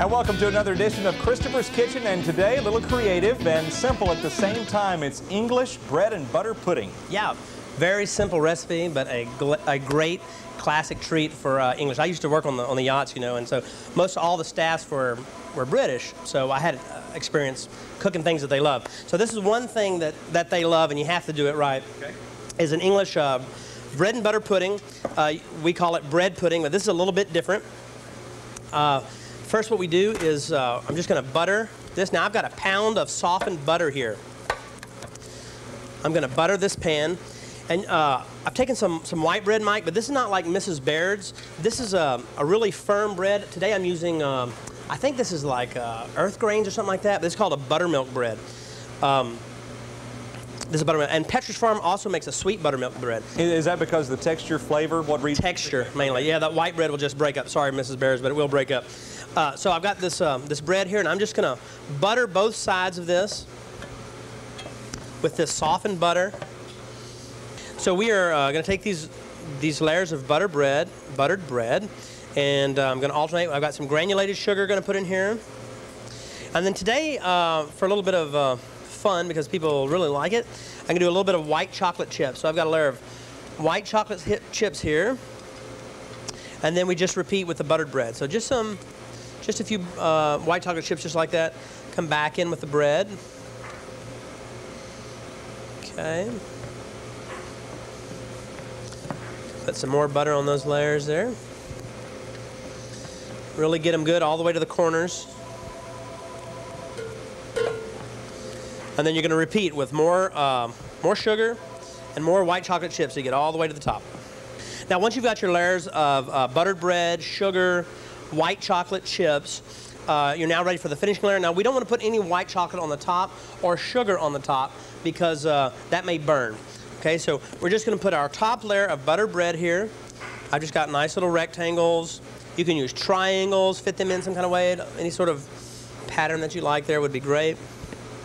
And welcome to another edition of Christopher's Kitchen, and today a little creative and simple at the same time. It's English bread and butter pudding. Yeah, very simple recipe, but a great classic treat for English. I used to work on the yachts, you know, and so most all the staffs were British, so I had experience cooking things that they love. So this is one thing that they love, and you have to do it right. Okay. Is an English bread and butter pudding. We call it bread pudding, but this is a little bit different. First, what we do is I'm just going to butter this. Now I've got a pound of softened butter here. I'm going to butter this pan. And I've taken some white bread, Mike, but this is not like Mrs. Baird's. This is a really firm bread. Today I'm using, I think this is like Earth Grains or something like that, but it's called a buttermilk bread. This is buttermilk. And Petrus Farm also makes a sweet buttermilk bread. Is that because of the texture, flavor, what reason? Texture, mainly. Yeah, that white bread will just break up. Sorry, Mrs. Baird's, but it will break up. So I've got this, this bread here, and I'm just going to butter both sides of this with this softened butter. So we are going to take these layers of buttered bread, and I'm going to alternate. I've got some granulated sugar going to put in here. And then today, for a little bit of fun, because people really like it, I'm going to do a little bit of white chocolate chips. So I've got a layer of white chocolate chips here, and then we just repeat with the buttered bread. So just a few white chocolate chips just like that. Come back in with the bread. Okay. Put some more butter on those layers there. Really get them good all the way to the corners. And then you're going to repeat with more sugar and more white chocolate chips so you get all the way to the top. Now once you've got your layers of buttered bread, sugar, white chocolate chips, you're now ready for the finishing layer. Now we don't want to put any white chocolate on the top or sugar on the top because that may burn. Okay, so we're just going to put our top layer of buttered bread here. I've just got nice little rectangles. You can use triangles, fit them in some kind of way. Any sort of pattern that you like there would be great.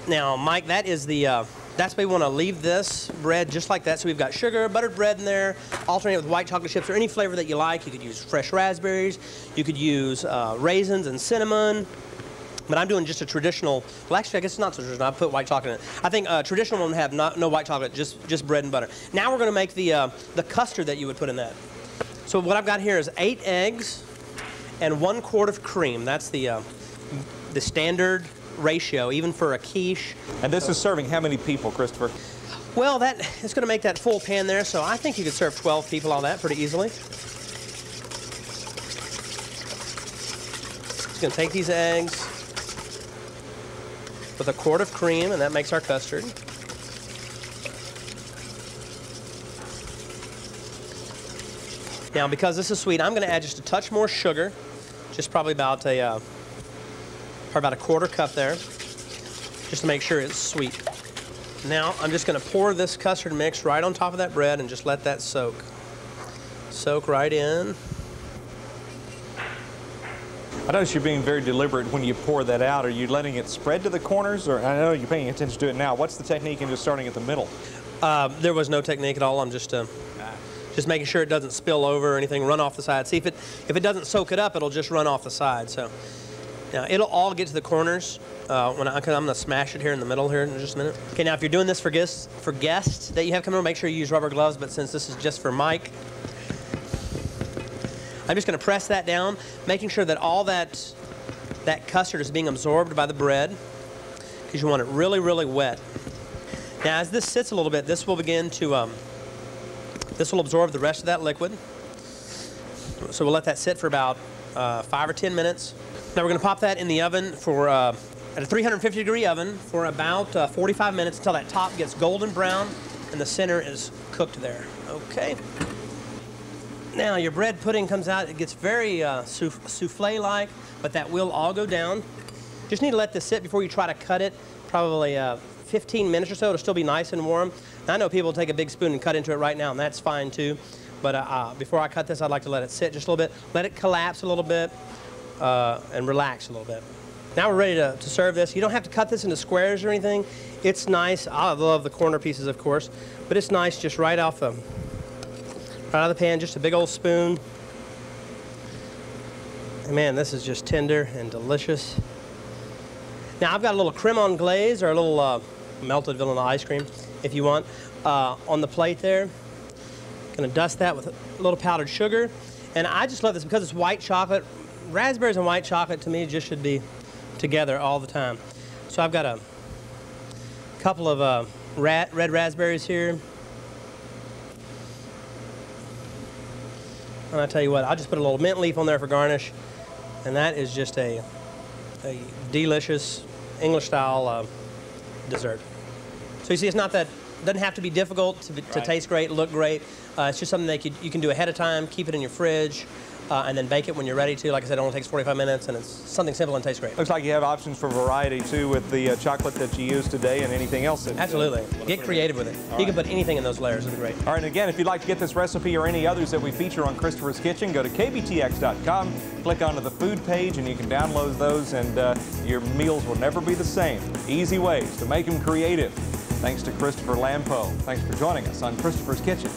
Now, Mike, that is that's why we want to leave this bread just like that. So we've got sugar, buttered bread in there, alternate with white chocolate chips or any flavor that you like. You could use fresh raspberries. You could use raisins and cinnamon. But I'm doing just a traditional, well actually I guess it's not so traditional, I put white chocolate in it. I think traditional one would have no white chocolate, just bread and butter. Now we're going to make the custard that you would put in that. So what I've got here is 8 eggs and 1 quart of cream. That's the standard ratio, even for a quiche. And this is serving how many people, Christopher? Well, it's going to make that full pan there, so I think you could serve 12 people on that pretty easily. Just going to take these eggs with a quart of cream, and that makes our custard. Now, because this is sweet, I'm going to add just a touch more sugar, just probably about a quarter cup there, just to make sure it's sweet. Now, I'm just going to pour this custard mix right on top of that bread and just let that soak right in. I notice you're being very deliberate when you pour that out. Are you letting it spread to the corners, or I know you're paying attention to it now. What's the technique in just starting at the middle? There was no technique at all. I'm just making sure it doesn't spill over or anything, run off the side. See, if it doesn't soak it up, it'll just run off the side. So now it'll all get to the corners. I'm going to smash it here in the middle here in just a minute. Okay, now if you're doing this for guests that you have coming over, make sure you use rubber gloves. But since this is just for Mike, I'm just going to press that down, making sure that all that custard is being absorbed by the bread, because you want it really, really wet. Now, as this sits a little bit, this will begin to, this will absorb the rest of that liquid. So we'll let that sit for about 5 or 10 minutes. Now we're going to pop that in the oven for, at a 350-degree oven for about 45 minutes until that top gets golden brown and the center is cooked there. Okay. Now your bread pudding comes out, it gets very souffle-like, but that will all go down. Just need to let this sit before you try to cut it, probably 15 minutes or so. It'll still be nice and warm. Now, I know people take a big spoon and cut into it right now, and that's fine too. But before I cut this, I'd like to let it sit just a little bit, let it collapse a little bit, and relax a little bit. Now we're ready to serve this. You don't have to cut this into squares or anything. It's nice. I love the corner pieces, of course, but it's nice just right out of the pan, just a big old spoon. Man, this is just tender and delicious. Now I've got a little creme on glaze or a little melted vanilla ice cream, if you want, on the plate there. Gonna dust that with a little powdered sugar. And I just love this because it's white chocolate. Raspberries and white chocolate to me just should be together all the time. So I've got a couple of red raspberries here. And I tell you what, I'll just put a little mint leaf on there for garnish. And that is just a delicious English-style dessert. So you see, it's not that, doesn't have to be difficult to taste great, look great. It's just something that you can do ahead of time, keep it in your fridge, and then bake it when you're ready to. Like I said, it only takes 45 minutes, and it's something simple and tastes great. Looks like you have options for variety, too, with the chocolate that you used today and anything else. Absolutely. Get creative with it. You can put anything in those layers. It'll be great. All right, and again, if you'd like to get this recipe or any others that we feature on Christopher's Kitchen, go to kbtx.com, click onto the food page, and you can download those, and your meals will never be the same. Easy ways to make them creative. Thanks to Christopher Lampo. Thanks for joining us on Christopher's Kitchen.